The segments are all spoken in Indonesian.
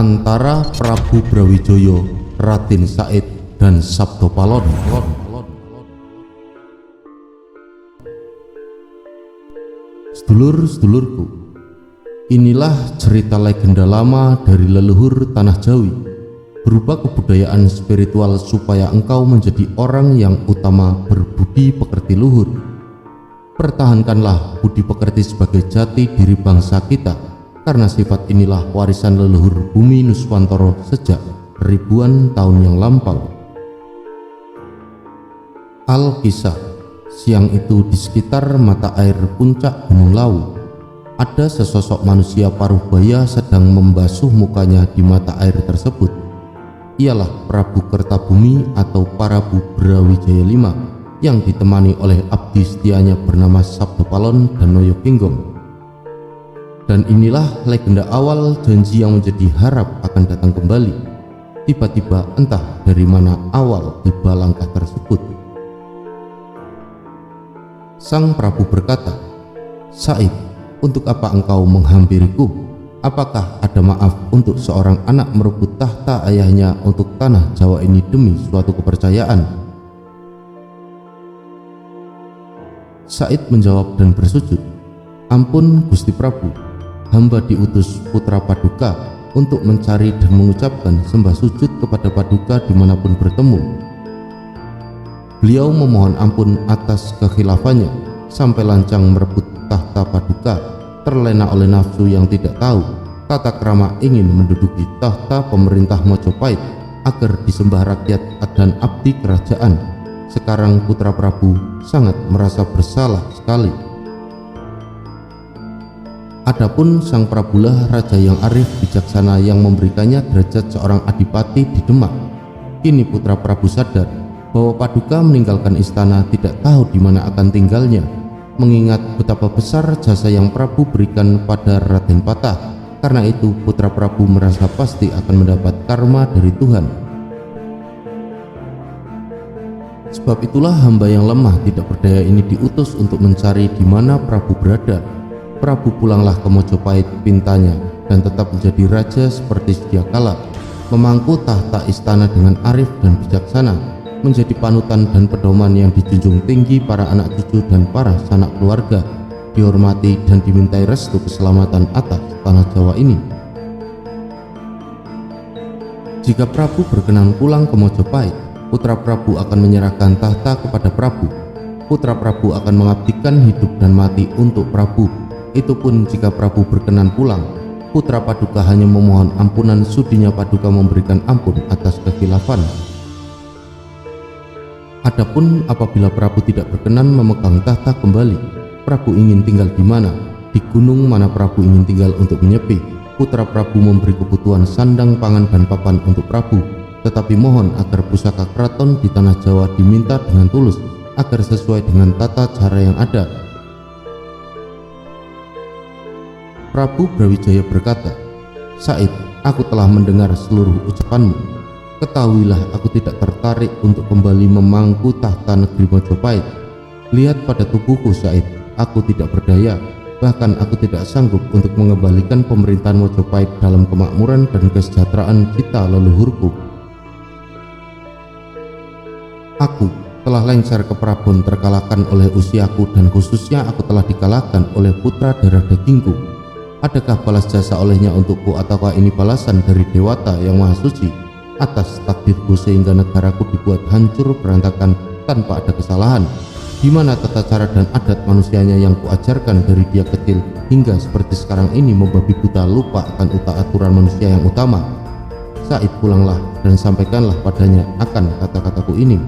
antara Prabu Brawijaya, Raden Said, dan Sabdapalon. Sedulur-sedulurku, inilah cerita legenda lama dari leluhur tanah Jawi, berupa kebudayaan spiritual supaya engkau menjadi orang yang utama berbudi pekerti luhur. Pertahankanlah budi pekerti sebagai jati diri bangsa kita, karena sifat inilah warisan leluhur bumi Nuswantara sejak ribuan tahun yang lampau. Alkisah, siang itu di sekitar mata air puncak Gunung Lawu, ada sesosok manusia paruh baya sedang membasuh mukanya di mata air tersebut. Ialah Prabu Kertabumi atau Prabu Brawijaya V yang ditemani oleh abdi setianya bernama Sabdapalon dan Noyokinggong. Dan inilah legenda awal janji yang menjadi harap akan datang kembali. Tiba-tiba entah dari mana awal tiba langkah tersebut. Sang Prabu berkata, "Said, untuk apa engkau menghampiriku? Apakah ada maaf untuk seorang anak merebut tahta ayahnya untuk tanah Jawa ini demi suatu kepercayaan?" Said menjawab dan bersujud, "Ampun Gusti Prabu, hamba diutus putra Paduka untuk mencari dan mengucapkan sembah sujud kepada Paduka dimanapun bertemu." Beliau memohon ampun atas kekhilafannya sampai lancang merebut tahta Paduka, terlena oleh nafsu yang tidak tahu tata krama ingin menduduki tahta pemerintah Mojopahit agar disembah rakyat dan abdi kerajaan. Sekarang putra Prabu sangat merasa bersalah sekali. Adapun sang Prabulah raja yang arif bijaksana yang memberikannya derajat seorang adipati di Demak. Kini putra Prabu sadar bahwa Paduka meninggalkan istana tidak tahu di mana akan tinggalnya, mengingat betapa besar jasa yang Prabu berikan pada Raden Patah. Karena itu putra Prabu merasa pasti akan mendapat karma dari Tuhan. Sebab itulah hamba yang lemah tidak berdaya ini diutus untuk mencari di mana Prabu berada. Prabu pulanglah ke Mojopahit, pintanya, dan tetap menjadi raja seperti sedia kala, memangku tahta istana dengan arif dan bijaksana, menjadi panutan dan pedoman yang dijunjung tinggi para anak cucu dan para sanak keluarga, dihormati dan dimintai restu keselamatan atas tanah Jawa ini. Jika Prabu berkenan pulang ke Mojopahit, putra Prabu akan menyerahkan tahta kepada Prabu. Putra Prabu akan mengabdikan hidup dan mati untuk Prabu. Itu pun jika Prabu berkenan pulang, putra Paduka hanya memohon ampunan sudinya Paduka memberikan ampun atas kekhilafan. Adapun apabila Prabu tidak berkenan memegang tahta kembali, Prabu ingin tinggal di mana, di gunung mana Prabu ingin tinggal untuk menyepi, putra Prabu memberi kebutuhan sandang, pangan, dan papan untuk Prabu. Tetapi mohon agar pusaka keraton di tanah Jawa diminta dengan tulus, agar sesuai dengan tata cara yang ada. Prabu Brawijaya berkata, "Said, aku telah mendengar seluruh ucapanmu. Ketahuilah aku tidak tertarik untuk kembali memangku tahta negeri Mojopahit. Lihat pada tubuhku, Said, aku tidak berdaya, bahkan aku tidak sanggup untuk mengembalikan pemerintahan Mojopahit dalam kemakmuran dan kesejahteraan kita leluhurku. Aku telah lengser ke Prabon terkalahkan oleh usiaku, dan khususnya aku telah dikalahkan oleh putra darah dagingku. Adakah balas jasa olehnya untukku, ataukah ini balasan dari Dewata yang Maha Suci atas takdirku sehingga negaraku dibuat hancur berantakan tanpa ada kesalahan? Di mana tata cara dan adat manusianya yang kuajarkan dari dia kecil hingga seperti sekarang ini membabi buta, lupa akan aturan manusia yang utama? Said, pulanglah dan sampaikanlah padanya akan kata-kataku ini."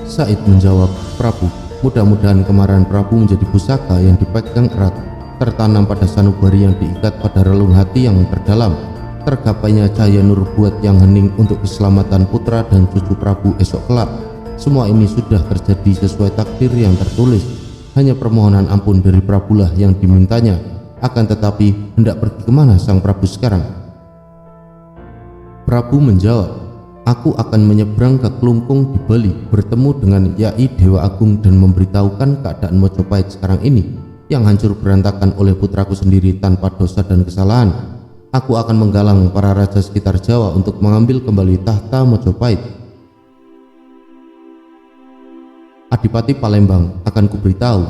Said menjawab, "Prabu, mudah-mudahan kemarahan Prabu menjadi pusaka yang dipegang erat, tertanam pada sanubari yang diikat pada relung hati yang terdalam. Tergapainya cahaya nubuat yang hening untuk keselamatan putra dan cucu Prabu esok kelak. Semua ini sudah terjadi sesuai takdir yang tertulis. Hanya permohonan ampun dari Prabulah yang dimintanya. Akan tetapi hendak pergi kemana sang Prabu sekarang?" Prabu menjawab, "Aku akan menyeberang ke Klungkung di Bali, bertemu dengan Yai Dewa Agung dan memberitahukan keadaan Mojopahit sekarang ini yang hancur berantakan oleh putraku sendiri tanpa dosa dan kesalahan. Aku akan menggalang para raja sekitar Jawa untuk mengambil kembali tahta Mojopahit. Adipati Palembang akan kuberitahu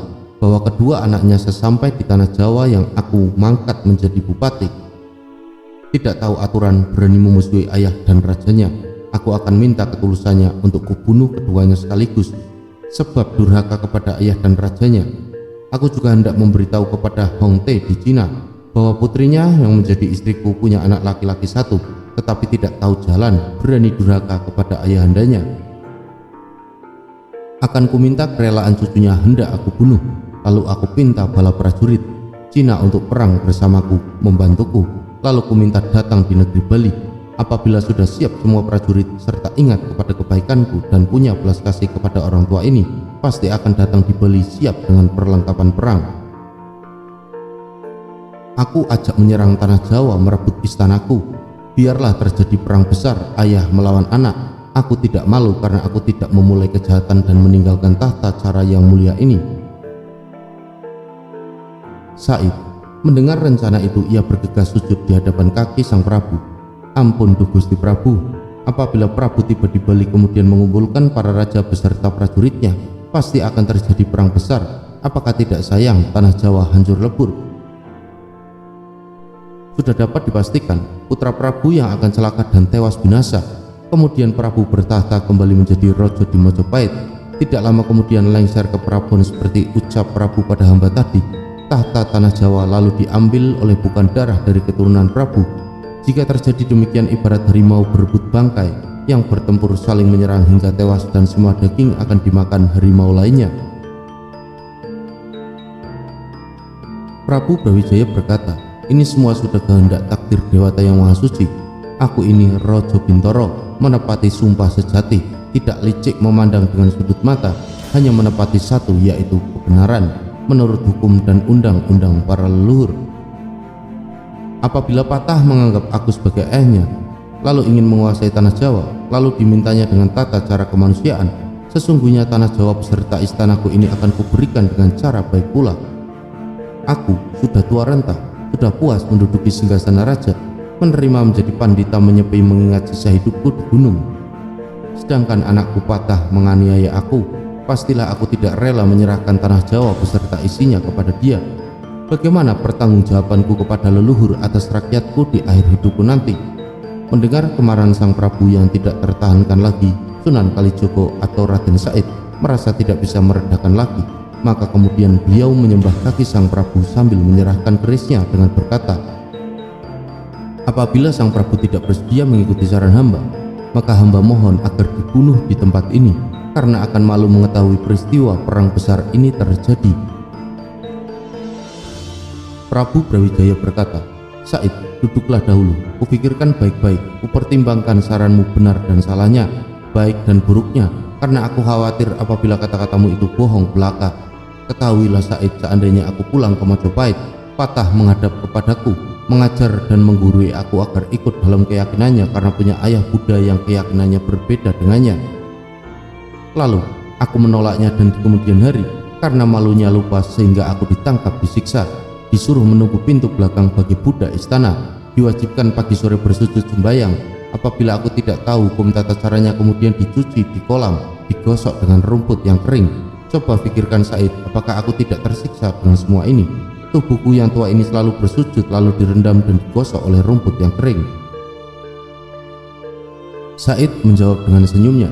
bahwa kedua anaknya sesampai di tanah Jawa yang aku mangkat menjadi bupati, tidak tahu aturan, berani memusuhi ayah dan rajanya. Aku akan minta ketulusannya untuk kubunuh keduanya sekaligus, sebab durhaka kepada ayah dan rajanya. Aku juga hendak memberitahu kepada Hong Te di Cina bahwa putrinya yang menjadi istriku punya anak laki-laki satu, tetapi tidak tahu jalan, berani durhaka kepada ayahandanya. Akan kuminta kerelaan cucunya hendak aku bunuh, lalu aku pinta bala prajurit Cina untuk perang bersamaku, membantuku. Lalu kuminta datang di negeri Bali. Apabila sudah siap semua prajurit serta ingat kepada kebaikanku dan punya belas kasih kepada orang tua ini, pasti akan datang di Bali siap dengan perlengkapan perang. Aku ajak menyerang tanah Jawa, merebut istanaku. Biarlah terjadi perang besar, ayah melawan anak. Aku tidak malu karena aku tidak memulai kejahatan dan meninggalkan tahta cara yang mulia ini. Said mendengar rencana itu, ia bergegas sujud di hadapan kaki sang Prabu. Ampun Duh Gusti Prabu, apabila Prabu tiba di Bali kemudian mengumpulkan para raja beserta prajuritnya, pasti akan terjadi perang besar. Apakah tidak sayang tanah Jawa hancur lebur? Sudah dapat dipastikan putra Prabu yang akan celaka dan tewas binasa. Kemudian Prabu bertahta kembali menjadi raja di Mojopahit. Tidak lama kemudian lengser ke Prabon seperti ucap Prabu pada hamba tadi. Tahta tanah Jawa lalu diambil oleh bukan darah dari keturunan Prabu. Jika terjadi demikian, ibarat harimau berebut bangkai yang bertempur saling menyerang hingga tewas dan semua daging akan dimakan harimau lainnya. Prabu Brawijaya berkata, ini semua sudah kehendak takdir Dewata yang Maha Suci. Aku ini Raja Bintoro, menepati sumpah sejati, tidak licik memandang dengan sudut mata, hanya menepati satu, yaitu kebenaran menurut hukum dan undang-undang para leluhur. Apabila Patah menganggap aku sebagai ayahnya, lalu ingin menguasai tanah Jawa, lalu dimintanya dengan tata cara kemanusiaan, sesungguhnya tanah Jawa beserta istanaku ini akan kuberikan dengan cara baik pula. Aku sudah tua renta, sudah puas menduduki singgasana raja, menerima menjadi pandita menyepi mengingat sisa hidupku di gunung. Sedangkan anakku Patah menganiaya aku, pastilah aku tidak rela menyerahkan tanah Jawa beserta isinya kepada dia. Bagaimana pertanggungjawabanku kepada leluhur atas rakyatku di akhir hidupku nanti? Mendengar kemarahan sang Prabu yang tidak tertahankan lagi, Sunan Kalijogo atau Raden Said merasa tidak bisa meredakan lagi. Maka kemudian beliau menyembah kaki sang Prabu sambil menyerahkan kerisnya dengan berkata, apabila sang Prabu tidak bersedia mengikuti saran hamba, maka hamba mohon agar dibunuh di tempat ini, karena akan malu mengetahui peristiwa perang besar ini terjadi. Prabu Brawijaya berkata, Said, duduklah dahulu, kupikirkan baik-baik, kupertimbangkan saranmu benar dan salahnya, baik dan buruknya, karena aku khawatir apabila kata-katamu itu bohong belaka. Ketahuilah Said, seandainya aku pulang ke Mojopahit, Patah menghadap kepadaku, mengajar dan menggurui aku agar ikut dalam keyakinannya karena punya ayah Buddha yang keyakinannya berbeda dengannya. Lalu aku menolaknya dan di kemudian hari karena malunya lupa sehingga aku ditangkap, disiksa, disuruh menunggu pintu belakang bagi Buddha istana, diwajibkan pagi sore bersujud sembahyang. Apabila aku tidak tahu hukum tata caranya kemudian dicuci di kolam, digosok dengan rumput yang kering. Coba pikirkan Said, apakah aku tidak tersiksa dengan semua ini? Tubuhku yang tua ini selalu bersujud lalu direndam dan digosok oleh rumput yang kering. Said menjawab dengan senyumnya,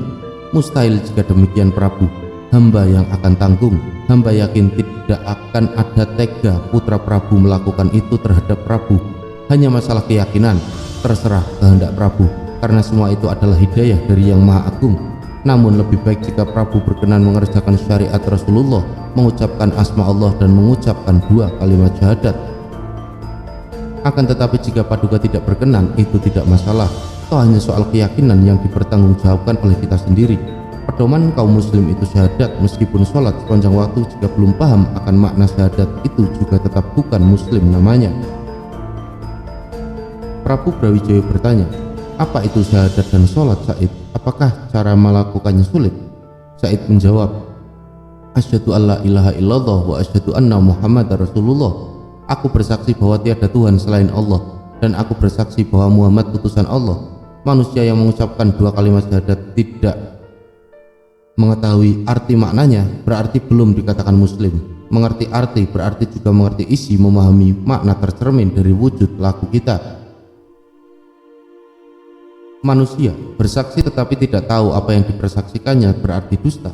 mustahil jika demikian Prabu, hamba yang akan tanggung. Hamba yakin tidak akan ada tega putra Prabu melakukan itu terhadap Prabu. Hanya masalah keyakinan, terserah kehendak Prabu, karena semua itu adalah hidayah dari Yang Maha Agung. Namun lebih baik jika Prabu berkenan mengerjakan syariat Rasulullah, mengucapkan asma Allah dan mengucapkan 2 kalimat syahadat. Akan tetapi jika Paduka tidak berkenan, itu tidak masalah. Itu hanya soal keyakinan yang dipertanggungjawabkan oleh kita sendiri. Pedoman kaum muslim itu syahadat, meskipun sholat sepanjang waktu jika belum paham akan makna syahadat itu juga tetap bukan muslim namanya. Prabu Brawijaya bertanya, apa itu syahadat dan sholat Said? Apakah cara melakukannya sulit? Said menjawab, asyhadu alla ilaha illallah wa asyhadu anna Muhammadar Rasulullah. Aku bersaksi bahwa tiada Tuhan selain Allah dan aku bersaksi bahwa Muhammad utusan Allah. Manusia yang mengucapkan dua kalimat syahadat tidak mengetahui arti maknanya berarti belum dikatakan muslim. Mengerti arti berarti juga mengerti isi, memahami makna tercermin dari wujud laku kita. Manusia bersaksi tetapi tidak tahu apa yang dipersaksikannya berarti dusta.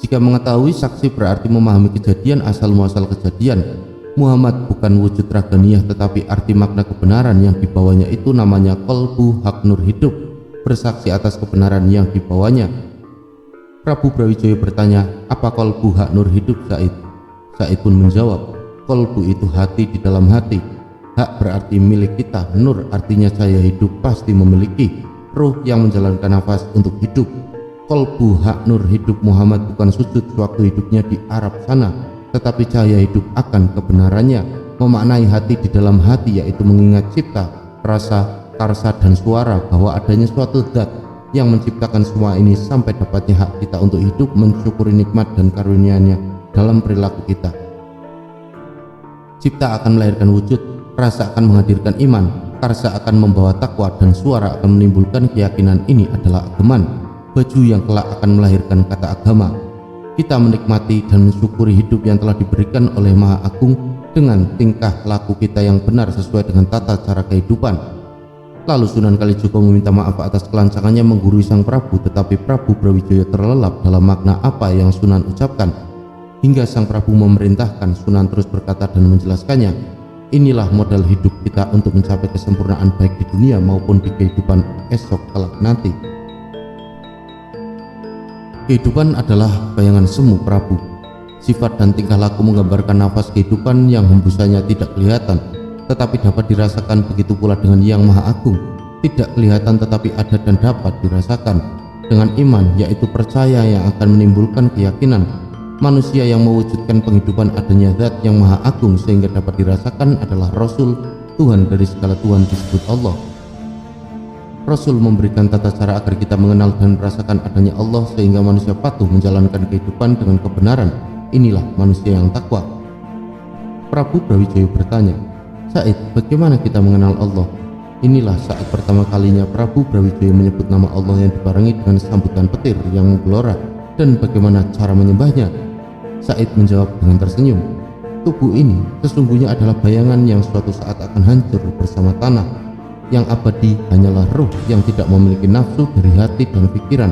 Jika mengetahui saksi berarti memahami kejadian asal muasal kejadian. Muhammad bukan wujud raganiyah tetapi arti makna kebenaran yang dibawanya itu namanya qalbu hak nur hidup, bersaksi atas kebenaran yang dibawanya. Prabu Brawijaya bertanya, apa qalbu hak nur hidup Said? Said pun menjawab, qalbu itu hati di dalam hati. Hak berarti milik kita, nur artinya cahaya hidup pasti memiliki, ruh yang menjalankan nafas untuk hidup. Qalbu hak nur hidup Muhammad bukan sujud sewaktu hidupnya di Arab sana, tetapi cahaya hidup akan kebenarannya, memaknai hati di dalam hati, yaitu mengingat cipta, rasa, karsa dan suara bahwa adanya suatu zat yang menciptakan semua ini sampai dapatnya hak kita untuk hidup mensyukuri nikmat dan karunia-Nya dalam perilaku kita. Cipta akan melahirkan wujud, rasa akan menghadirkan iman, karsa akan membawa takwa dan suara akan menimbulkan keyakinan ini adalah ageman, baju yang kelak akan melahirkan kata agama. Kita menikmati dan mensyukuri hidup yang telah diberikan oleh Maha Agung dengan tingkah laku kita yang benar sesuai dengan tata cara kehidupan. Lalu Sunan Kalijogo meminta maaf atas kelancangannya menggurui sang Prabu, tetapi Prabu Brawijaya terlelap dalam makna apa yang Sunan ucapkan. Hingga sang Prabu memerintahkan, Sunan terus berkata dan menjelaskannya, inilah modal hidup kita untuk mencapai kesempurnaan baik di dunia maupun di kehidupan esok kelak nanti. Kehidupan adalah bayangan semu Prabu. Sifat dan tingkah laku menggambarkan nafas kehidupan yang hembusannya tidak kelihatan, tetapi dapat dirasakan. Begitu pula dengan Yang Maha Agung, tidak kelihatan tetapi ada dan dapat dirasakan. Dengan iman, yaitu percaya yang akan menimbulkan keyakinan. Manusia yang mewujudkan penghidupan adanya zat yang Maha Agung sehingga dapat dirasakan adalah Rasul, Tuhan dari segala Tuhan disebut Allah. Rasul memberikan tata cara agar kita mengenal dan merasakan adanya Allah sehingga manusia patuh menjalankan kehidupan dengan kebenaran. Inilah manusia yang takwa. Prabu Brawijaya bertanya, Said, bagaimana kita mengenal Allah? Inilah saat pertama kalinya Prabu Brawijaya menyebut nama Allah yang dibarengi dengan sambutan petir yang menggelora, dan bagaimana cara menyembahnya. Said menjawab dengan tersenyum, tubuh ini sesungguhnya adalah bayangan yang suatu saat akan hancur bersama tanah. Yang abadi hanyalah ruh yang tidak memiliki nafsu dari hati dan pikiran.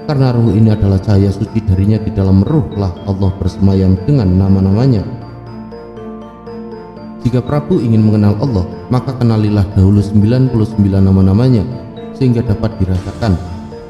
Karena ruh ini adalah cahaya suci darinya, di dalam ruh lah Allah bersemayam dengan nama-namanya. Jika Prabu ingin mengenal Allah, maka kenalilah dahulu 99 nama-namanya sehingga dapat dirasakan.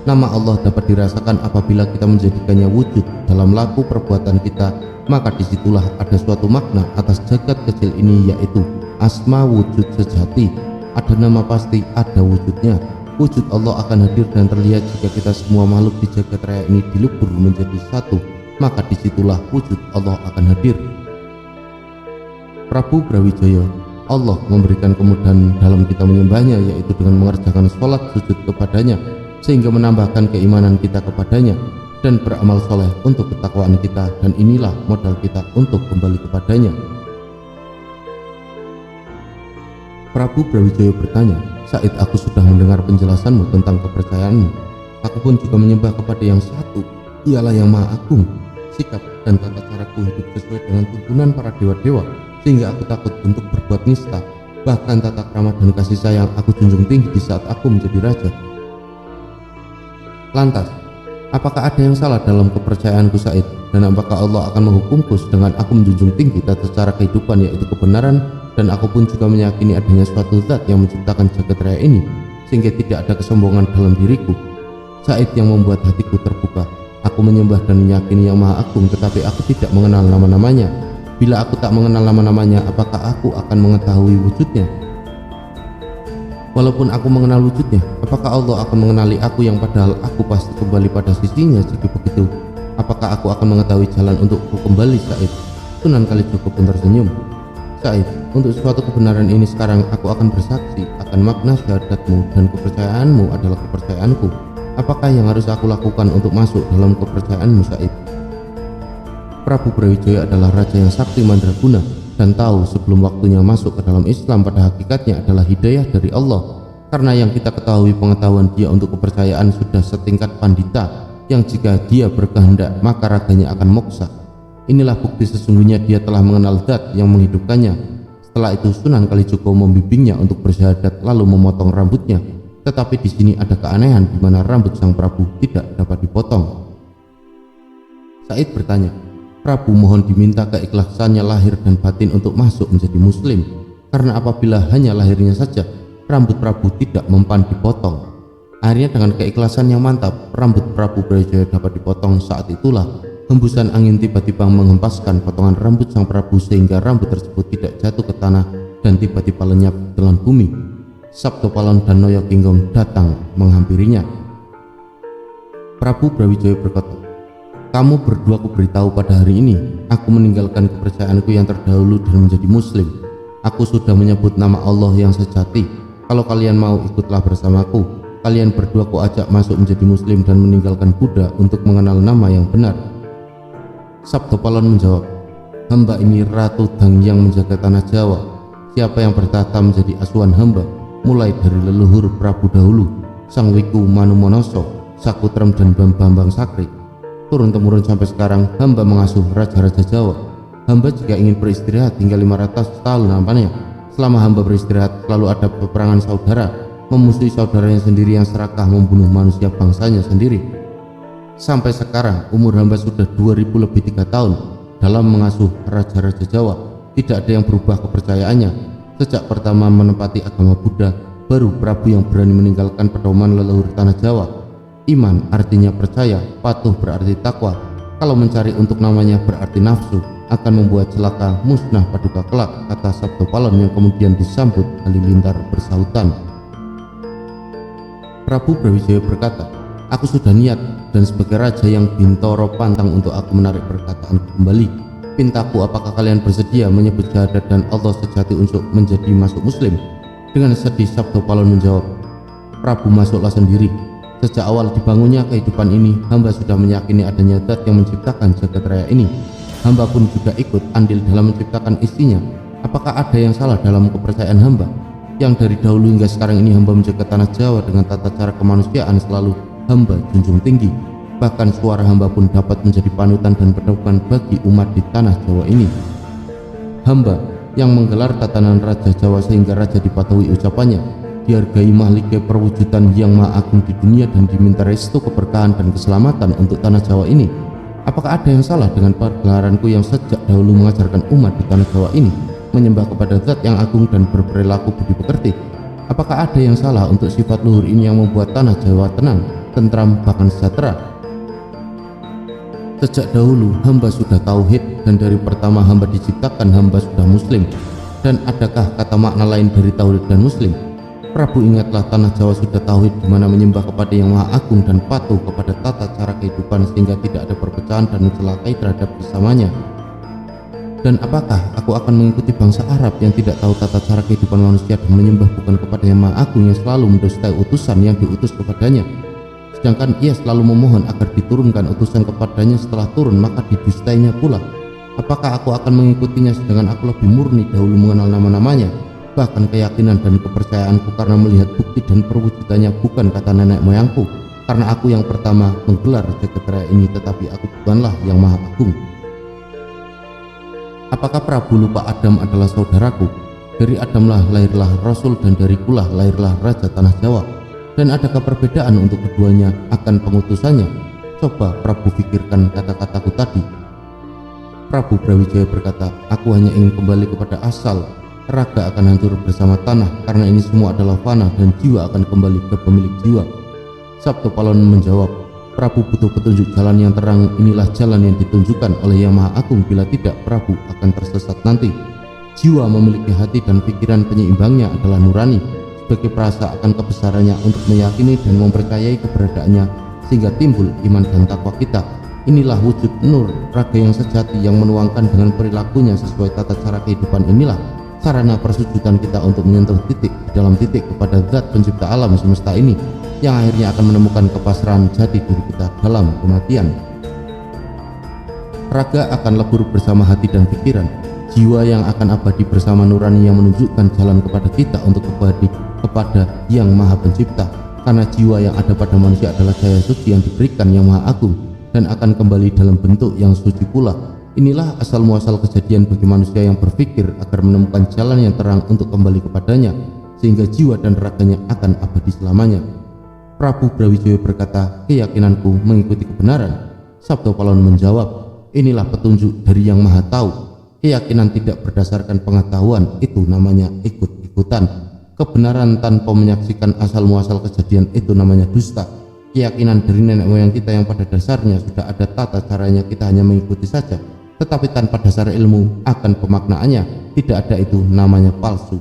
Nama Allah dapat dirasakan apabila kita menjadikannya wujud dalam laku perbuatan kita, maka disitulah ada suatu makna atas jagat kecil ini, yaitu asma wujud sejati. Ada nama pasti, ada wujudnya. Wujud Allah akan hadir dan terlihat jika kita semua makhluk di jagat raya ini dilebur menjadi satu, maka disitulah wujud Allah akan hadir. Prabu Brawijaya, Allah memberikan kemudahan dalam kita menyembahnya, yaitu dengan mengerjakan sholat sujud kepadanya, sehingga menambahkan keimanan kita kepadanya dan beramal soleh untuk ketakwaan kita, dan inilah modal kita untuk kembali kepadanya. Prabu Brawijaya bertanya, Said, aku sudah mendengar penjelasanmu tentang kepercayaanmu. Aku pun juga menyembah kepada yang satu, ialah yang Maha Agung. Sikap dan tata caraku hidup sesuai dengan tuntunan para dewa-dewa, sehingga aku takut untuk berbuat nista. Bahkan tata krama dan kasih sayang aku junjung tinggi di saat aku menjadi raja. Lantas, apakah ada yang salah dalam kepercayaanku Said? Dan apakah Allah akan menghukumku sedangkan aku menjunjung tinggi tata cara kehidupan, yaitu kebenaran, dan aku pun juga meyakini adanya suatu zat yang menciptakan jagat raya ini, sehingga tidak ada kesombongan dalam diriku. Said yang membuat hatiku terbuka. Aku menyembah dan meyakini yang Maha Agung, tetapi aku tidak mengenal nama-namanya. Bila aku tak mengenal nama-namanya, apakah aku akan mengetahui wujudnya? Walaupun aku mengenal wujudnya, apakah Allah akan mengenali aku yang padahal aku pasti kembali pada sisinya? Jika begitu, apakah aku akan mengetahui jalan untukku kembali Said? Sunan Kalijogo pun tersenyum. Said, untuk suatu kebenaran ini sekarang aku akan bersaksi akan makna syahadatmu, dan kepercayaanmu adalah kepercayaanku. Apakah yang harus aku lakukan untuk masuk dalam kepercayaanmu Said? Prabu Brawijaya adalah raja yang sakti mandraguna. dan tahu sebelum waktunya masuk ke dalam Islam pada hakikatnya adalah hidayah dari Allah. Karena yang kita ketahui pengetahuan dia untuk kepercayaan sudah setingkat pandita yang jika dia berkehendak maka raganya akan moksa. Inilah bukti sesungguhnya dia telah mengenal zat yang menghidupkannya. Setelah itu Sunan Kalijogo membimbingnya untuk bersyahadat lalu memotong rambutnya. Tetapi di sini ada keanehan di mana rambut sang Prabu tidak dapat dipotong. Said bertanya, Prabu mohon diminta keikhlasannya lahir dan batin untuk masuk menjadi muslim, karena apabila hanya lahirnya saja, rambut Prabu tidak mempan dipotong. Akhirnya dengan keikhlasan yang mantap, rambut Prabu Brawijaya dapat dipotong. Saat itulah hembusan angin tiba-tiba menghempaskan potongan rambut sang Prabu sehingga rambut tersebut tidak jatuh ke tanah dan tiba-tiba lenyap di telan bumi. Sabto Palon dan Noyo Kinggong datang menghampirinya. Prabu Brawijaya berkata, kamu berdua aku beritahu pada hari ini, aku meninggalkan kepercayaanku yang terdahulu dan menjadi muslim. Aku sudah menyebut nama Allah yang sejati. Kalau kalian mau ikutlah bersamaku. Kalian berdua ku ajak masuk menjadi muslim dan meninggalkan Buddha untuk mengenal nama yang benar. Sabto Palon menjawab, hamba ini Ratu Dang yang menjaga tanah Jawa. Siapa yang bertahta menjadi asuhan hamba, mulai dari leluhur Prabu dahulu, Sang Wiku Manumonoso, Sakutrem dan Bambang Sakri, turun-temurun sampai sekarang hamba mengasuh raja-raja Jawa. Hamba jika ingin beristirahat hingga 500 tahun lamanya. Selama hamba beristirahat selalu ada peperangan saudara, memusuhi saudaranya sendiri yang serakah membunuh manusia bangsanya sendiri. Sampai sekarang umur hamba sudah 2000 lebih 3 tahun dalam mengasuh raja-raja Jawa. Tidak ada yang berubah kepercayaannya. Sejak pertama menempati agama Buddha, baru Prabu yang berani meninggalkan pedoman leluhur tanah Jawa. Iman artinya percaya, patuh berarti takwa. Kalau mencari untuk namanya berarti nafsu, akan membuat celaka musnah paduka kelak, kata Sabto Palon yang kemudian disambut halilintar bersahutan. Prabu Brawijaya berkata, aku sudah niat dan sebagai raja yang bintoro pantang untuk aku menarik perkataanku kembali. Pintaku, apakah kalian bersedia menyebut syahadat dan Allah sejati untuk menjadi masuk muslim? Dengan sedih Sabto Palon menjawab, Prabu masuklah sendiri. Sejak awal dibangunnya kehidupan ini, hamba sudah meyakini adanya zat yang menciptakan jagat raya ini. Hamba pun juga ikut andil dalam menciptakan isinya. Apakah ada yang salah dalam kepercayaan hamba? Yang dari dahulu hingga sekarang ini hamba menjaga tanah Jawa dengan tata cara kemanusiaan selalu hamba junjung tinggi. Bahkan suara hamba pun dapat menjadi panutan dan pedoman bagi umat di tanah Jawa ini. Hamba yang menggelar tatanan Raja Jawa sehingga raja dipatuhi ucapannya, dihargai mahlike perwujudan yang maha agung di dunia dan diminta restu keberkahan dan keselamatan untuk tanah Jawa ini. Apakah ada yang salah dengan pergelaranku yang sejak dahulu mengajarkan umat di tanah Jawa ini menyembah kepada zat yang agung dan berperilaku budi pekerti? Apakah ada yang salah untuk sifat luhur ini yang membuat tanah Jawa tenang, tentram, bahkan sejahtera? Sejak dahulu hamba sudah tauhid, dan dari pertama hamba diciptakan hamba sudah muslim. Dan adakah kata makna lain dari tauhid dan muslim? Prabu, ingatlah tanah Jawa sudah tauhid, di mana menyembah kepada yang maha agung dan patuh kepada tata cara kehidupan sehingga tidak ada perpecahan dan mencelakai terhadap sesamanya. Dan apakah aku akan mengikuti bangsa Arab yang tidak tahu tata cara kehidupan manusia dan menyembah bukan kepada yang maha agung yang selalu mendustai utusan yang diutus kepadanya, sedangkan ia selalu memohon agar diturunkan utusan kepadanya, setelah turun maka didustainya pula? Apakah aku akan mengikutinya sedangkan aku lebih murni dahulu mengenal nama-namanya? Bahkan keyakinan dan kepercayaanku karena melihat bukti dan perwujudannya bukan kata nenek moyangku, karena aku yang pertama menggelar jagat raya ini, tetapi aku bukanlah yang maha agung. Apakah Prabu lupa Adam adalah saudaraku? Dari Adamlah lahirlah Rasul dan darikulah lahirlah Raja Tanah Jawa. Dan adakah perbedaan untuk keduanya akan pengutusannya? Coba Prabu pikirkan kata-kataku tadi. Prabu Brawijaya berkata, aku hanya ingin kembali kepada asal. Raga akan hancur bersama tanah, karena ini semua adalah fana dan jiwa akan kembali ke pemilik jiwa. Sabto Palon menjawab, Prabu butuh petunjuk jalan yang terang. Inilah jalan yang ditunjukkan oleh Yang Maha Agung, bila tidak Prabu akan tersesat nanti. Jiwa memiliki hati dan pikiran penyeimbangnya adalah nurani, sebagai perasa akan kebesarannya untuk meyakini dan mempercayai keberadaannya sehingga timbul iman dan takwa kita. Inilah wujud nur raga yang sejati yang menuangkan dengan perilakunya sesuai tata cara kehidupan. Inilah sarana persujudan kita untuk menyentuh titik dalam titik kepada zat pencipta alam semesta ini, yang akhirnya akan menemukan kepasrahan jati diri kita dalam kematian. Raga akan lebur bersama hati dan pikiran. jiwa yang akan abadi bersama nurani yang menunjukkan jalan kepada kita untuk abadi kepada Yang Maha Pencipta. Karena jiwa yang ada pada manusia adalah cahaya suci yang diberikan Yang Maha Agung dan akan kembali dalam bentuk yang suci pula. Inilah asal muasal kejadian bagi manusia yang berpikir agar menemukan jalan yang terang untuk kembali kepadanya, sehingga jiwa dan raganya akan abadi selamanya. Prabu Brawijaya berkata, keyakinanku mengikuti kebenaran. Sabdo Palon menjawab, inilah petunjuk dari Yang Maha Tahu. Keyakinan tidak berdasarkan pengetahuan itu namanya ikut-ikutan. Kebenaran tanpa menyaksikan asal muasal kejadian itu namanya dusta. Keyakinan dari nenek moyang kita yang pada dasarnya sudah ada tata caranya, kita hanya mengikuti saja, tetapi tanpa dasar ilmu akan pemaknaannya, tidak ada, itu namanya palsu.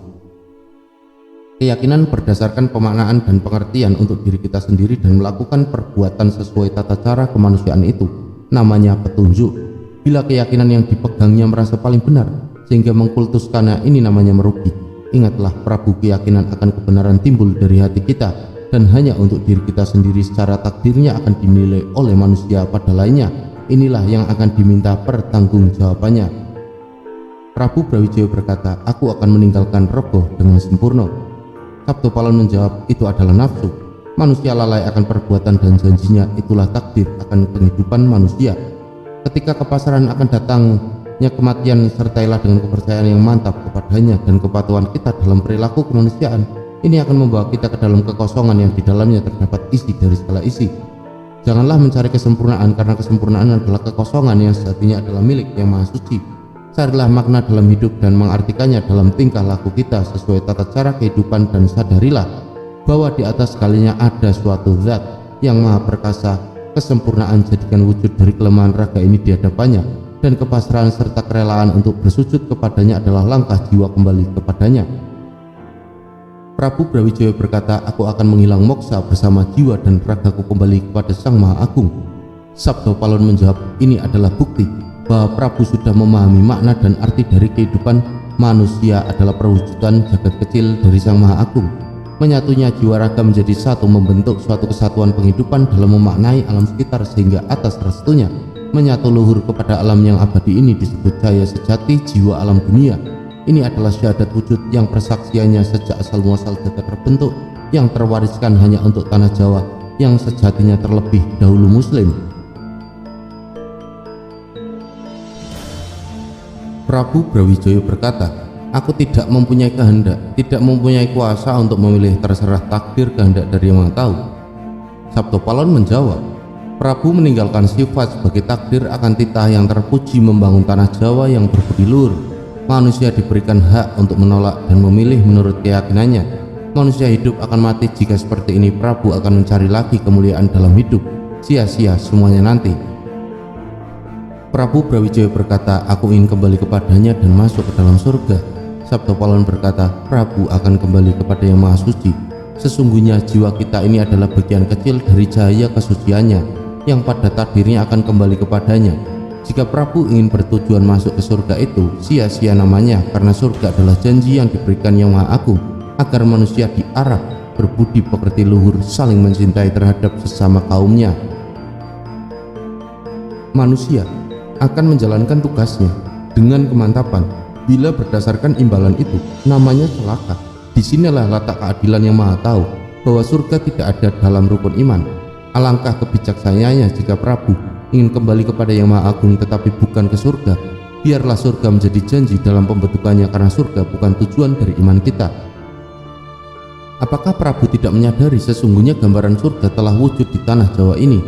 Keyakinan berdasarkan pemaknaan dan pengertian untuk diri kita sendiri dan melakukan perbuatan sesuai tata cara kemanusiaan itu namanya petunjuk. Bila keyakinan yang dipegangnya merasa paling benar sehingga mengkultuskannya, ini namanya merugi. Ingatlah Prabu, keyakinan akan kebenaran timbul dari hati kita dan hanya untuk diri kita sendiri, secara takdirnya akan dinilai oleh manusia pada lainnya. Inilah yang akan diminta pertanggungjawabannya. Prabu Brawijaya berkata, aku akan meninggalkan rogoh dengan sempurna. Sabdo Palon menjawab, itu adalah nafsu. Manusia lalai akan perbuatan dan janjinya, itulah takdir akan kehidupan manusia. Ketika kepasaran akan datangnya kematian, sertailah dengan kepercayaan yang mantap kepadanya dan kepatuhan kita dalam perilaku kemanusiaan. Ini akan membawa kita ke dalam kekosongan yang di dalamnya terdapat isi dari segala isi. Janganlah mencari kesempurnaan, karena kesempurnaan adalah kekosongan yang sejatinya adalah milik Yang Maha Suci. Carilah makna dalam hidup dan mengartikannya dalam tingkah laku kita sesuai tata cara kehidupan, dan sadarilah bahwa di atas sekalinya ada suatu zat yang maha perkasa. Kesempurnaan jadikan wujud dari kelemahan raga ini di hadapannya, dan kepasrahan serta kerelaan untuk bersujud kepadanya adalah langkah jiwa kembali kepadanya. Prabu Brawijaya berkata, aku akan menghilang moksa bersama jiwa dan ragaku kembali kepada Sang Maha Agung. Sabdo Palon menjawab, ini adalah bukti bahwa Prabu sudah memahami makna dan arti dari kehidupan manusia adalah perwujudan jagat kecil dari Sang Maha Agung. Menyatunya jiwa raga menjadi satu membentuk suatu kesatuan penghidupan dalam memaknai alam sekitar, sehingga atas restunya menyatu luhur kepada alam yang abadi ini disebut cahaya sejati jiwa alam dunia. Ini adalah syahadat wujud yang persaksiannya sejak asal muasal jagat terbentuk, yang terwariskan hanya untuk tanah Jawa yang sejatinya terlebih dahulu muslim. Prabu Brawijaya berkata, aku tidak mempunyai kehendak, tidak mempunyai kuasa untuk memilih, terserah takdir kehendak dari Yang Maha Tahu. Sabdo Palon menjawab, Prabu meninggalkan sifat sebagai takdir akan titah yang terpuji membangun tanah Jawa yang berbudi luhur. Manusia diberikan hak untuk menolak dan memilih menurut keyakinannya. Manusia hidup akan mati jika seperti ini. Prabu akan mencari lagi kemuliaan dalam hidup, sia-sia semuanya nanti. Prabu Brawijaya berkata, aku ingin kembali kepadanya dan masuk ke dalam surga. Sabdo Palon berkata, Prabu akan kembali kepada Yang Maha Suci. Sesungguhnya jiwa kita ini adalah bagian kecil dari cahaya kesuciannya yang pada takdirnya akan kembali kepadanya. Jika Prabu ingin bertujuan masuk ke surga itu, sia-sia namanya, karena surga adalah janji yang diberikan Yang Maha Agung agar manusia diarah berbudi pekerti luhur, saling mencintai terhadap sesama kaumnya. Manusia akan menjalankan tugasnya dengan kemantapan. Bila berdasarkan imbalan itu, namanya celaka. Disinilah letak keadilan Yang Maha Tahu bahwa surga tidak ada dalam rukun iman. Alangkah kebijaksananya jika Prabu ingin kembali kepada Yang Maha Agung tetapi bukan ke surga. Biarlah surga menjadi janji dalam pembentukannya, karena surga bukan tujuan dari iman kita. Apakah Prabu tidak menyadari sesungguhnya gambaran surga telah wujud di tanah Jawa ini?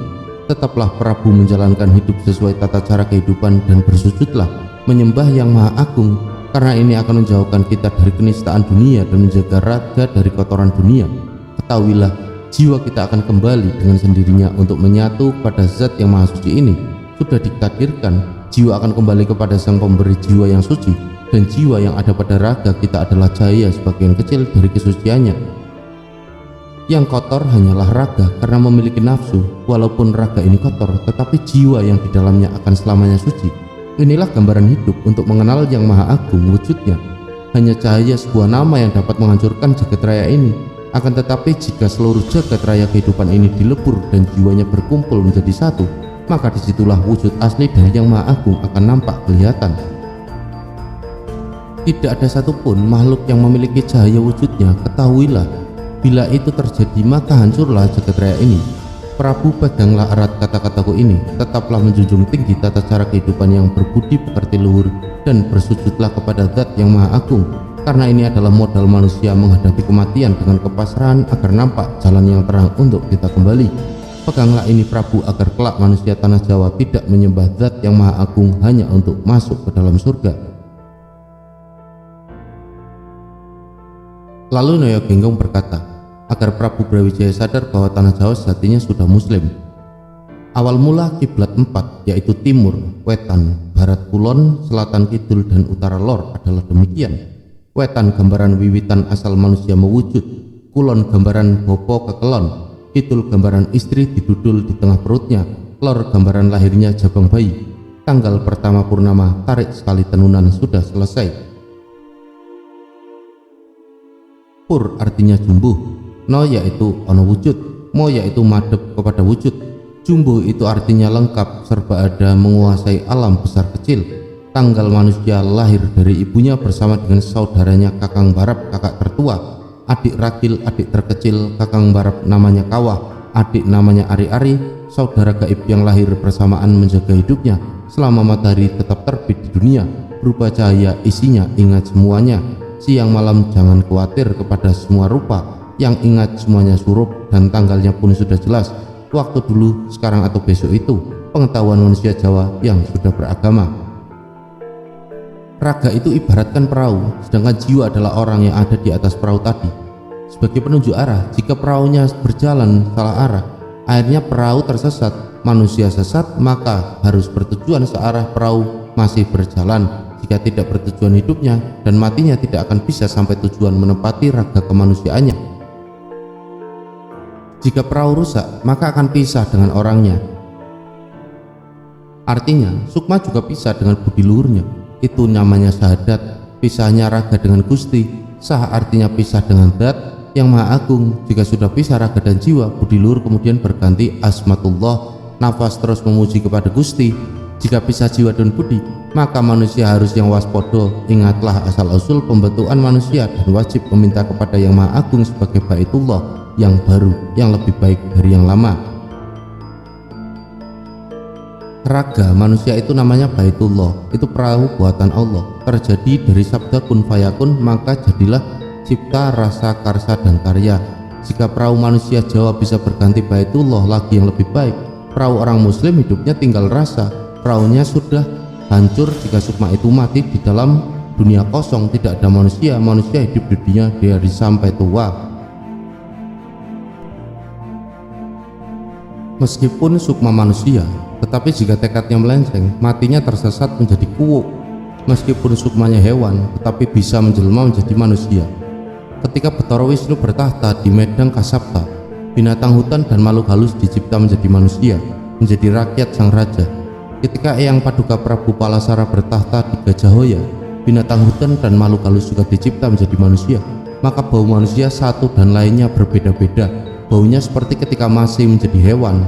Tetaplah Prabu menjalankan hidup sesuai tata cara kehidupan dan bersujudlah menyembah Yang Maha Agung, karena ini akan menjauhkan kita dari kenistaan dunia dan menjaga raga dari kotoran dunia. Ketahuilah, jiwa kita akan kembali dengan sendirinya untuk menyatu pada zat yang maha suci ini. Sudah ditakdirkan, jiwa akan kembali kepada Sang Pemberi jiwa yang suci, dan jiwa yang ada pada raga kita adalah cahaya sebagian kecil dari kesuciannya. Yang kotor hanyalah raga karena memiliki nafsu. Walaupun raga ini kotor, tetapi jiwa yang di dalamnya akan selamanya suci. Inilah gambaran hidup untuk mengenal Yang Maha Agung wujudnya. Hanya cahaya sebuah nama yang dapat menghancurkan jagat raya ini. Akan tetapi jika seluruh jagat raya kehidupan ini dilebur dan jiwanya berkumpul menjadi satu, maka disitulah wujud asli dari Yang Maha Agung akan nampak kelihatan. Tidak ada satupun makhluk yang memiliki cahaya wujudnya. Ketahuilah, bila itu terjadi maka hancurlah jagat raya ini. Prabu, peganglah erat kata-kataku ini, tetaplah menjunjung tinggi tata cara kehidupan yang berbudi pekerti luhur, dan bersujudlah kepada Zat yang Maha Agung, karena ini adalah modal manusia menghadapi kematian dengan kepasrahan agar nampak jalan yang terang untuk kita kembali. Peganglah ini Prabu, agar kelak manusia tanah Jawa tidak menyembah Zat yang Maha Agung hanya untuk masuk ke dalam surga. Lalu Noyo Genggong berkata, agar Prabu Brawijaya sadar bahwa tanah Jawa sejatinya sudah muslim. Awal mula kiblat 4, yaitu timur, wetan, barat kulon, selatan kidul, dan utara lor adalah demikian. Wetan gambaran wiwitan asal manusia mewujud, kulon gambaran bopo kekelon, kidul gambaran istri didudul di tengah perutnya, lor gambaran lahirnya jabang bayi. Tanggal pertama purnama, tarik sekali tenunan sudah selesai. Pur artinya jumbuh, no yaitu ono wujud, mo yaitu madep kepada wujud, jumbo itu artinya lengkap, serba ada, menguasai alam besar kecil. Tanggal manusia lahir dari ibunya bersama dengan saudaranya Kakang Barap, kakak tertua, adik ragil, adik terkecil Kakang Barap namanya Kawah, adik namanya Ari-Ari, saudara gaib yang lahir bersamaan menjaga hidupnya selama matahari tetap terbit di dunia, berupa cahaya isinya ingat semuanya, siang malam jangan khawatir kepada semua rupa, yang ingat semuanya surup, dan tanggalnya pun sudah jelas, waktu dulu, sekarang atau besok itu, pengetahuan manusia Jawa yang sudah beragama. Raga itu ibaratkan perahu, sedangkan jiwa adalah orang yang ada di atas perahu tadi. Sebagai penunjuk arah, jika perahunya berjalan salah arah, akhirnya perahu tersesat, manusia sesat, maka harus bertujuan searah, perahu masih berjalan. Jika tidak bertujuan hidupnya dan matinya tidak akan bisa sampai tujuan menempati raga kemanusiaannya. Jika perahu rusak, maka akan pisah dengan orangnya. Artinya, sukma juga pisah dengan budi luhurnya. Itu namanya syahadat, pisahnya raga dengan Gusti. Sah artinya pisah dengan Zat yang Maha Agung. Jika sudah pisah raga dan jiwa, budi luhur kemudian berganti asmatullah, nafas terus memuji kepada Gusti. Jika pisah jiwa dan budi, maka manusia harus yang waspodo. Ingatlah asal-usul pembentukan manusia dan wajib meminta kepada yang Maha Agung sebagai Baitullah yang baru, yang lebih baik dari yang lama. Raga manusia itu namanya Baitullah, itu perahu buatan Allah, terjadi dari sabda kun fayakun, maka jadilah cipta, rasa, karsa, dan karya. Jika perahu manusia Jawa bisa berganti Baitullah lagi yang lebih baik, perahu orang muslim hidupnya tinggal rasa, perahunya sudah hancur. Jika sukma itu mati di dalam dunia kosong, tidak ada manusia, manusia hidup di dunia dari sampai tua. Meskipun sukma manusia, tetapi jika tekadnya melenceng, matinya tersesat menjadi kuuk. Meskipun sukmanya hewan, tetapi bisa menjelma menjadi manusia. Ketika Bathara Wisnu bertahta di Medang Kasapta, binatang hutan dan makhluk halus dicipta menjadi manusia, menjadi rakyat sang raja. Ketika Eyang Paduka Prabu Palasara bertahta di Gajahoya, binatang hutan dan makhluk halus juga dicipta menjadi manusia. Maka bau manusia satu dan lainnya berbeda-beda. Baunya seperti ketika masih menjadi hewan.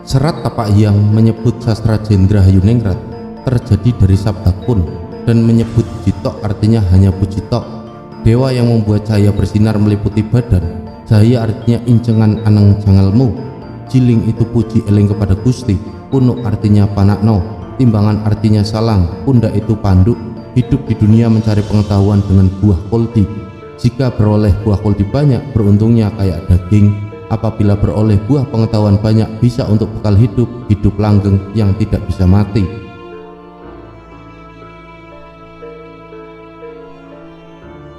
Serat Tapak Hyang menyebut sastra Jendra Hayuningrat terjadi dari sabda kun, dan menyebut Jitok artinya hanya Pujitok, dewa yang membuat cahaya bersinar meliputi badan. Cahaya artinya incengan anang jangalmu, jiling itu puji eling kepada Gusti, punuk artinya panakno, timbangan artinya salang, pundak itu panduk. Hidup di dunia mencari pengetahuan dengan buah koldi. Jika beroleh buah koldi banyak, beruntungnya kayak daging. Apabila beroleh buah pengetahuan banyak, bisa untuk bekal hidup, hidup langgeng yang tidak bisa mati.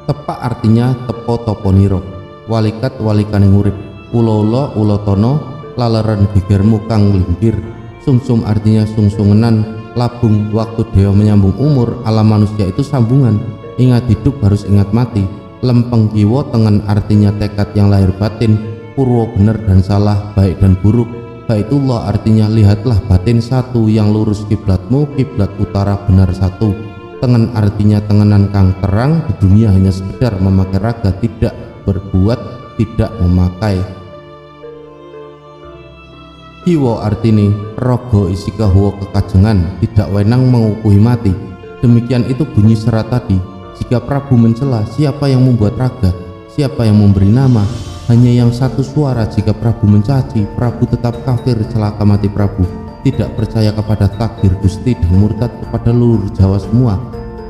Tepak artinya tepo toponiro, walikat walikaning urip, ulo-ulo ulotono, laleren gegermu kang linggir. Sungsum artinya sungsungenan, labung waktu dewa menyambung umur. Alam manusia itu sambungan, ingat hidup harus ingat mati. Lempeng kiwo tengen artinya tekad yang lahir batin, purwo benar dan salah, baik dan buruk. Baitullah artinya lihatlah batin satu, yang lurus kiblatmu, kiblat utara benar satu. Tengen artinya tengenan kang terang, di dunia hanya sekedar memakai raga, tidak berbuat, tidak memakai. Kiwo artini rogo isi kahuwa kekajengan, tidak wenang mengukuhi mati. Demikian itu bunyi serat tadi. Jika Prabu mencela, siapa yang membuat raga? Siapa yang memberi nama? Hanya yang satu suara. Jika Prabu mencaci, Prabu tetap kafir, celaka mati Prabu. Tidak percaya kepada takdir Gusti dan murtad kepada leluhur Jawa semua.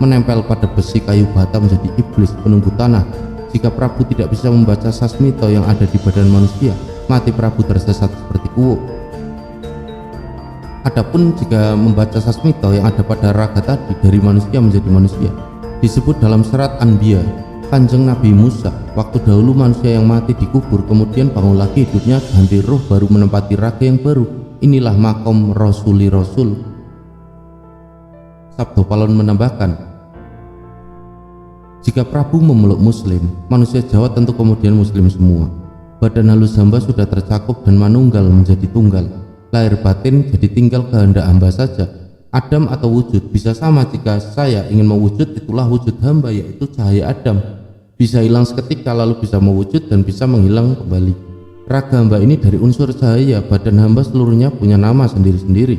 Menempel pada besi kayu bata menjadi iblis penunggu tanah. Jika Prabu tidak bisa membaca sasmito yang ada di badan manusia, mati Prabu tersesat seperti kuuk. Adapun jika membaca sasmito yang ada pada raga tadi dari manusia menjadi manusia, disebut dalam serat Anbiya, Kanjeng Nabi Musa, waktu dahulu manusia yang mati dikubur kemudian bangun lagi hidupnya ganti roh baru menempati raga yang baru. Inilah makom Rasuli Rasul. Sabdo Palon menambahkan, jika Prabu memeluk Muslim, manusia Jawa tentu kemudian Muslim semua. Badan halus hamba sudah tercakup dan manunggal menjadi tunggal. Lahir batin jadi tinggal kehendak hamba saja. Adam atau wujud bisa sama. Jika saya ingin mewujud, itulah wujud hamba, yaitu cahaya Adam. Bisa hilang seketika lalu bisa mewujud dan bisa menghilang kembali. Raga hamba ini dari unsur cahaya. Badan hamba seluruhnya punya nama sendiri-sendiri.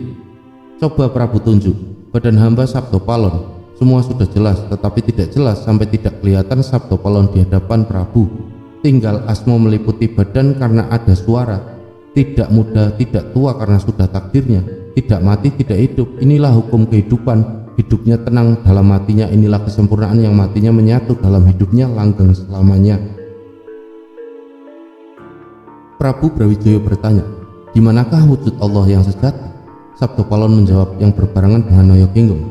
Coba Prabu tunjuk badan hamba Sabdo Palon. Semua sudah jelas, tetapi tidak jelas sampai tidak kelihatan Sabdo Palon di hadapan Prabu. Tinggal asmo meliputi badan karena ada suara. Tidak muda, tidak tua karena sudah takdirnya. Tidak mati, tidak hidup. Inilah hukum kehidupan. Hidupnya tenang dalam matinya. Inilah kesempurnaan yang matinya menyatu dalam hidupnya langgeng selamanya. Prabu Brawijaya bertanya, di manakah wujud Allah yang sejati? Sabdo Palon menjawab, yang berbarengan dengan Naya Genggong.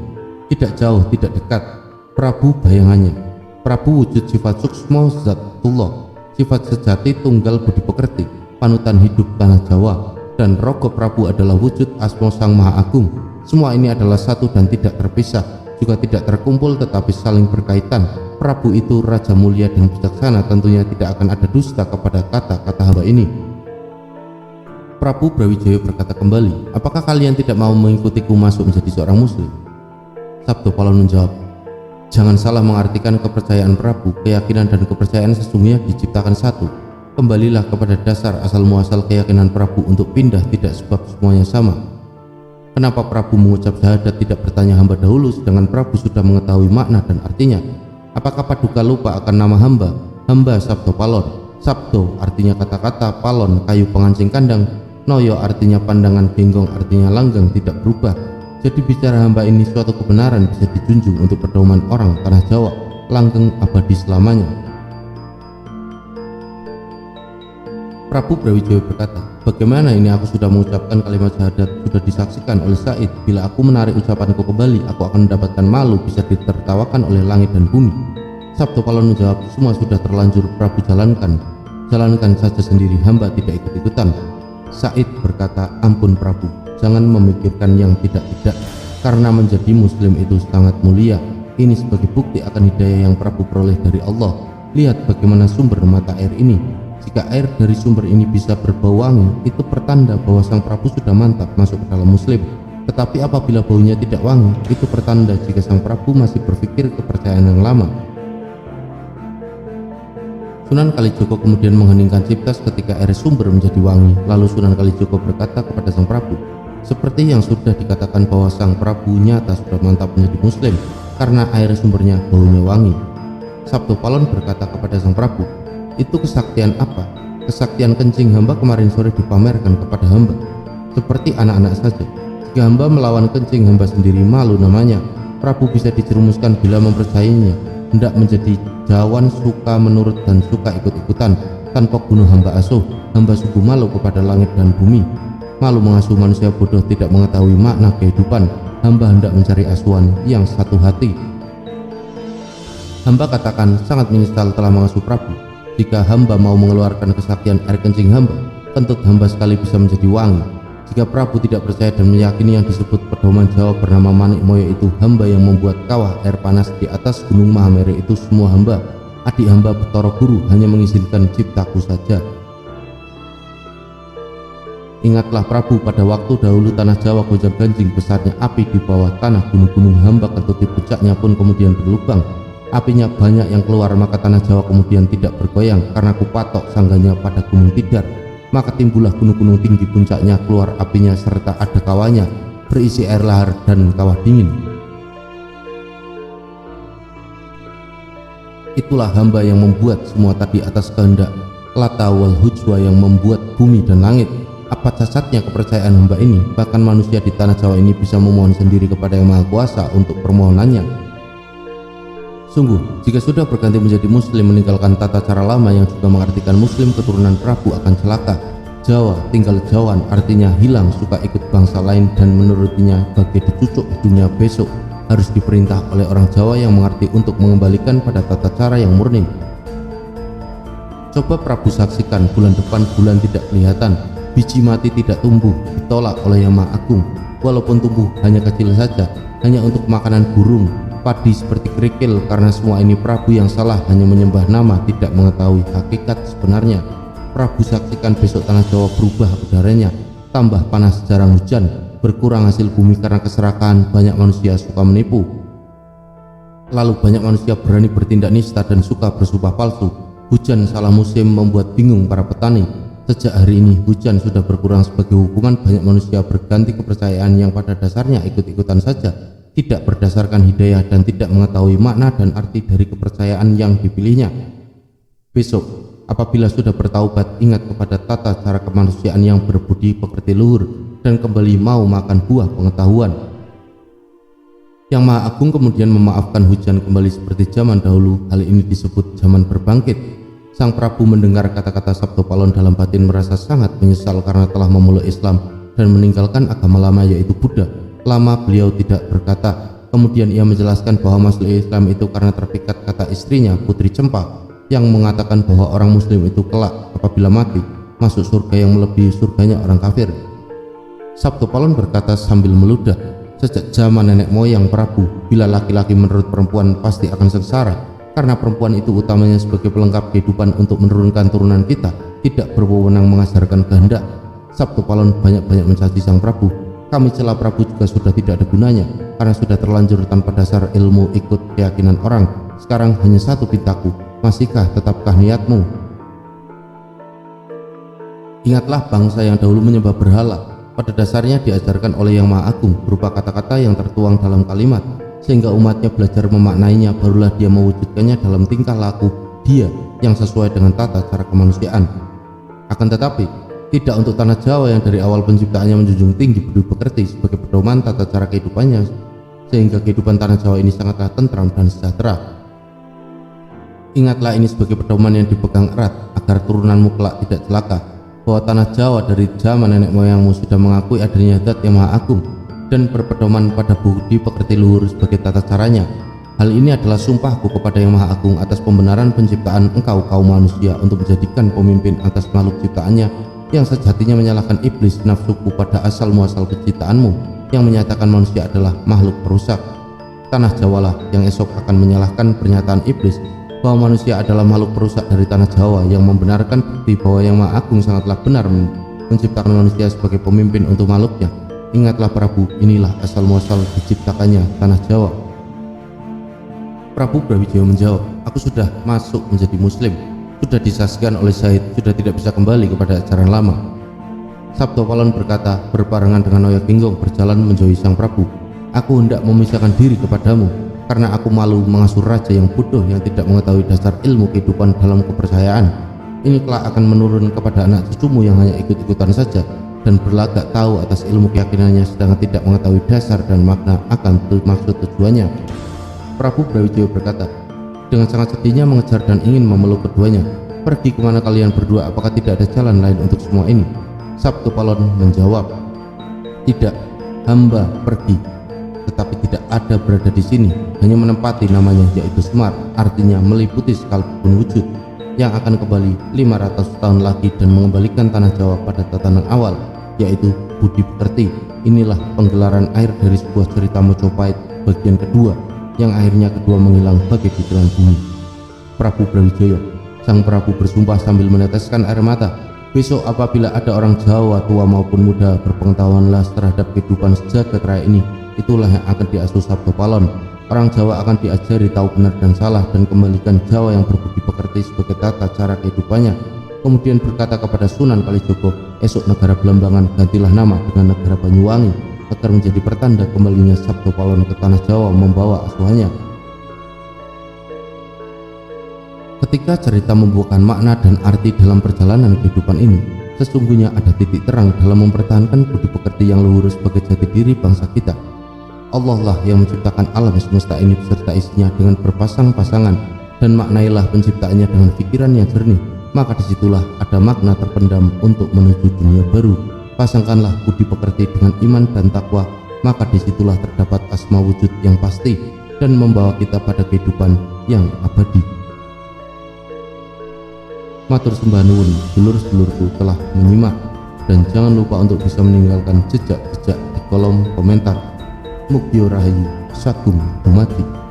Tidak jauh, tidak dekat. Prabu bayangannya. Prabu wujud sifat suksma zatullah, sifat sejati tunggal budi pekerti, panutan hidup tanah Jawa. Dan rogo Prabu adalah wujud asma Sang Maha Agung. Semua ini adalah satu dan tidak terpisah, juga tidak terkumpul tetapi saling berkaitan. Prabu itu raja mulia dan bijaksana, tentunya tidak akan ada dusta kepada kata-kata hamba ini. Prabu Brawijaya berkata kembali, apakah kalian tidak mau mengikutiku masuk menjadi seorang muslim? Sabdo Palon menjawab, jangan salah mengartikan kepercayaan Prabu. Keyakinan dan kepercayaan sesungguhnya diciptakan satu. Kembalilah kepada dasar asal muasal keyakinan Prabu untuk pindah, tidak sebab semuanya sama. Kenapa Prabu mengucap syahadat tidak bertanya hamba dahulu, sedangkan Prabu sudah mengetahui makna dan artinya? Apakah Paduka lupa akan nama hamba? Hamba Sabdo Palon. Sabdo artinya kata-kata, Palon kayu pengancing kandang, Noyo artinya pandangan, Genggong artinya langgeng tidak berubah. Jadi bicara hamba ini suatu kebenaran bisa dijunjung untuk pedoman orang tanah Jawa, langgeng abadi selamanya. Prabu Brawijaya berkata, bagaimana ini aku sudah mengucapkan kalimat syahadat, sudah disaksikan oleh Said. Bila aku menarik ucapanku kembali, aku akan mendapatkan malu, bisa ditertawakan oleh langit dan bumi. Sabdo Palon menjawab, semua sudah terlanjur Prabu jalankan. Jalankan saja sendiri, hamba tidak ikut-ikutan. Said berkata, ampun Prabu, jangan memikirkan yang tidak-tidak, karena menjadi muslim itu sangat mulia. Ini sebagai bukti akan hidayah yang Prabu peroleh dari Allah. Lihat bagaimana sumber mata air ini. Jika air dari sumber ini bisa berbau wangi, itu pertanda bahwa sang Prabu sudah mantap masuk ke dalam muslim. Tetapi apabila baunya tidak wangi, itu pertanda jika sang Prabu masih berpikir kepercayaan yang lama. Sunan Kalijogo kemudian mengheningkan ciptas ketika air sumber menjadi wangi. Lalu Sunan Kalijogo berkata kepada sang Prabu, seperti yang sudah dikatakan bahwa sang Prabu nyata sudah mantap menjadi muslim karena air sumbernya baunya wangi. Sabdo Palon berkata kepada sang Prabu, itu kesaktian apa? Kesaktian kencing hamba kemarin sore dipamerkan kepada hamba. Seperti anak-anak saja. Jika hamba melawan kencing hamba sendiri, malu namanya. Prabu bisa dijerumuskan bila mempercayainya. Hendak menjadi jawan, suka menurut dan suka ikut-ikutan. Tanpa bunuh hamba asuh, hamba sungguh malu kepada langit dan bumi. Malu mengasuh manusia bodoh tidak mengetahui makna kehidupan. Hamba hendak mencari asuhan yang satu hati. Hamba katakan sangat menyesal telah mengasuh Prabu. Jika hamba mau mengeluarkan kesaktian air kencing hamba, kentut hamba sekali bisa menjadi wangi. Jika Prabu tidak percaya dan meyakini yang disebut pedoman Jawa bernama Manik Moyo itu hamba yang membuat kawah air panas di atas gunung Mahamere, itu semua hamba. Adik hamba Betara Guru hanya mengizinkan ciptaku saja. Ingatlah Prabu, pada waktu dahulu tanah Jawa gonjang-ganjing, besarnya api di bawah tanah gunung-gunung hamba, kentut di puncaknya pun kemudian berlubang. Apinya banyak yang keluar, maka tanah Jawa kemudian tidak bergoyang karena kupatok sangganya pada gunung Tidar. Maka timbullah gunung-gunung tinggi, puncaknya keluar apinya serta ada kawahnya berisi air lahar dan kawah dingin. Itulah hamba yang membuat semua tadi atas kehendak Lata wal Hujwa yang membuat bumi dan langit. Apa cacatnya kepercayaan hamba ini? Bahkan manusia di tanah Jawa ini bisa memohon sendiri kepada Yang Maha Kuasa untuk permohonannya. Sungguh, jika sudah berganti menjadi muslim meninggalkan tata cara lama yang juga mengartikan muslim keturunan Prabu akan celaka. Jawa tinggal Jawan artinya hilang, suka ikut bangsa lain dan menurutinya bagai dicucuk di dunia besok. Harus diperintah oleh orang Jawa yang mengerti untuk mengembalikan pada tata cara yang murni. Coba Prabu saksikan, bulan depan bulan tidak kelihatan, biji mati tidak tumbuh, ditolak oleh Yang Maha Agung. Walaupun tumbuh hanya kecil saja, hanya untuk makanan burung, padi seperti kerikil. Karena semua ini Prabu yang salah, hanya menyembah nama, tidak mengetahui hakikat sebenarnya. Prabu saksikan besok tanah Jawa berubah udaranya, tambah panas jarang hujan, berkurang hasil bumi karena keserakahan, banyak manusia suka menipu. Lalu banyak manusia berani bertindak nista dan suka bersumpah palsu. Hujan salah musim membuat bingung para petani. Sejak hari ini hujan sudah berkurang sebagai hukuman. Banyak manusia berganti kepercayaan yang pada dasarnya ikut-ikutan saja, tidak berdasarkan hidayah dan tidak mengetahui makna dan arti dari kepercayaan yang dipilihnya. Besok apabila sudah bertaubat, ingat kepada tata cara kemanusiaan yang berbudi pekerti luhur dan kembali mau makan buah pengetahuan. Yang Maha Agung kemudian memaafkan hujan kembali seperti zaman dahulu. Hal ini disebut zaman berbangkit. Sang Prabu mendengar kata-kata Sabto Palon dalam batin merasa sangat menyesal karena telah memeluk Islam dan meninggalkan agama lama yaitu Buddha. Lama beliau tidak berkata. Kemudian ia menjelaskan bahwa masuk Islam itu karena terpikat kata istrinya Putri Cempa yang mengatakan bahwa orang muslim itu kelak apabila mati masuk surga yang melebihi surganya orang kafir. Sabto Palon berkata sambil meludah, sejak zaman nenek moyang Prabu, bila laki-laki menurut perempuan pasti akan sengsara, karena perempuan itu utamanya sebagai pelengkap kehidupan untuk menurunkan turunan kita, tidak berwenang mengajarkan kehendak. Sabto Palon banyak-banyak mencaci sang Prabu. Kami celah Prabu juga sudah tidak ada gunanya, karena sudah terlanjur tanpa dasar ilmu ikut keyakinan orang. Sekarang hanya satu pintaku, masihkah tetapkah niatmu? Ingatlah bangsa yang dahulu menyembah berhala. Pada dasarnya diajarkan oleh Yang Maha Agung berupa kata-kata yang tertuang dalam kalimat, sehingga umatnya belajar memaknainya, barulah dia mewujudkannya dalam tingkah laku dia yang sesuai dengan tata cara kemanusiaan. Akan tetapi tidak untuk tanah Jawa yang dari awal penciptaannya menjunjung tinggi budi pekerti sebagai pedoman tata cara kehidupannya, sehingga kehidupan tanah Jawa ini sangatlah tentram dan sejahtera. Ingatlah ini sebagai pedoman yang dipegang erat agar turunanmu kelak tidak celaka, bahwa tanah Jawa dari zaman nenek moyangmu sudah mengakui adanya Zat yang Maha Agung dan berpedoman pada budi pekerti luhur sebagai tata caranya. Hal ini adalah sumpahku kepada Yang Maha Agung atas pembenaran penciptaan engkau kaum manusia untuk menjadikan pemimpin atas makhluk ciptaannya yang sejatinya menyalahkan iblis nafsuku pada asal muasal penciptaanmu yang menyatakan manusia adalah makhluk perusak. Tanah Jawalah yang esok akan menyalahkan pernyataan iblis bahwa manusia adalah makhluk perusak dari tanah Jawa yang membenarkan bukti bahwa Yang Maha Agung sangatlah benar menciptakan manusia sebagai pemimpin untuk makhluknya. Ingatlah Prabu, inilah asal muasal diciptakannya tanah Jawa. Prabu Brawijaya menjawab, aku sudah masuk menjadi muslim, sudah disaksikan oleh Syahid, sudah tidak bisa kembali kepada ajaran lama. Sabto Palon berkata berbarengan dengan Oya Ginggong berjalan menjauhi sang Prabu, aku hendak memisahkan diri kepadamu karena aku malu mengasuh raja yang bodoh yang tidak mengetahui dasar ilmu kehidupan dalam kepercayaan. Ini kelak akan menurun kepada anak cucumu yang hanya ikut-ikutan saja dan berlagak tahu atas ilmu keyakinannya sedangkan tidak mengetahui dasar dan makna akan maksud tujuannya. Prabu Brawijaya berkata dengan sangat sedihnya mengejar dan ingin memeluk keduanya. Pergi kemana kalian berdua, apakah tidak ada jalan lain untuk semua ini? Sabto Palon menjawab, tidak, hamba pergi, tetapi tidak ada berada di sini, hanya menempati namanya yaitu Semar, artinya meliputi sekalipun wujud, yang akan kembali 500 tahun lagi dan mengembalikan tanah Jawa pada tatanan awal, yaitu budi pekerti. Inilah penggelaran air dari sebuah cerita Mojopahit bagian kedua, yang akhirnya kedua menghilang bagai ditelan bumi. Prabu Brawijaya, sang Prabu bersumpah sambil meneteskan air mata, besok apabila ada orang Jawa tua maupun muda berpengetahuan las terhadap kehidupan sejagat raya ini, itulah yang akan diasuh Sabto Palon. Orang Jawa akan diajari tahu benar dan salah dan kembalikan Jawa yang berbudi pekerti sebagai tata cara kehidupannya. Kemudian berkata kepada Sunan Kalijogo, esok negara Belambangan gantilah nama dengan negara Banyuwangi agar menjadi pertanda kembalinya Sabto Palon ke tanah Jawa membawa asuhannya. Ketika cerita membuahkan makna dan arti dalam perjalanan kehidupan ini, sesungguhnya ada titik terang dalam mempertahankan budi pekerti yang luhur sebagai jati diri bangsa kita. Allah lah yang menciptakan alam semesta ini beserta isinya dengan berpasang-pasangan, dan maknailah penciptaannya dengan pikiran yang jernih, maka disitulah ada makna terpendam untuk menuju dunia baru. Pasangkanlah budi pekerti dengan iman dan takwa, maka disitulah terdapat asma wujud yang pasti dan membawa kita pada kehidupan yang abadi. Matur sembah nuwun dulur-dulurku telah menyimak, dan jangan lupa untuk bisa meninggalkan jejak-jejak di kolom komentar. Mugi rahayu sagung dumadi.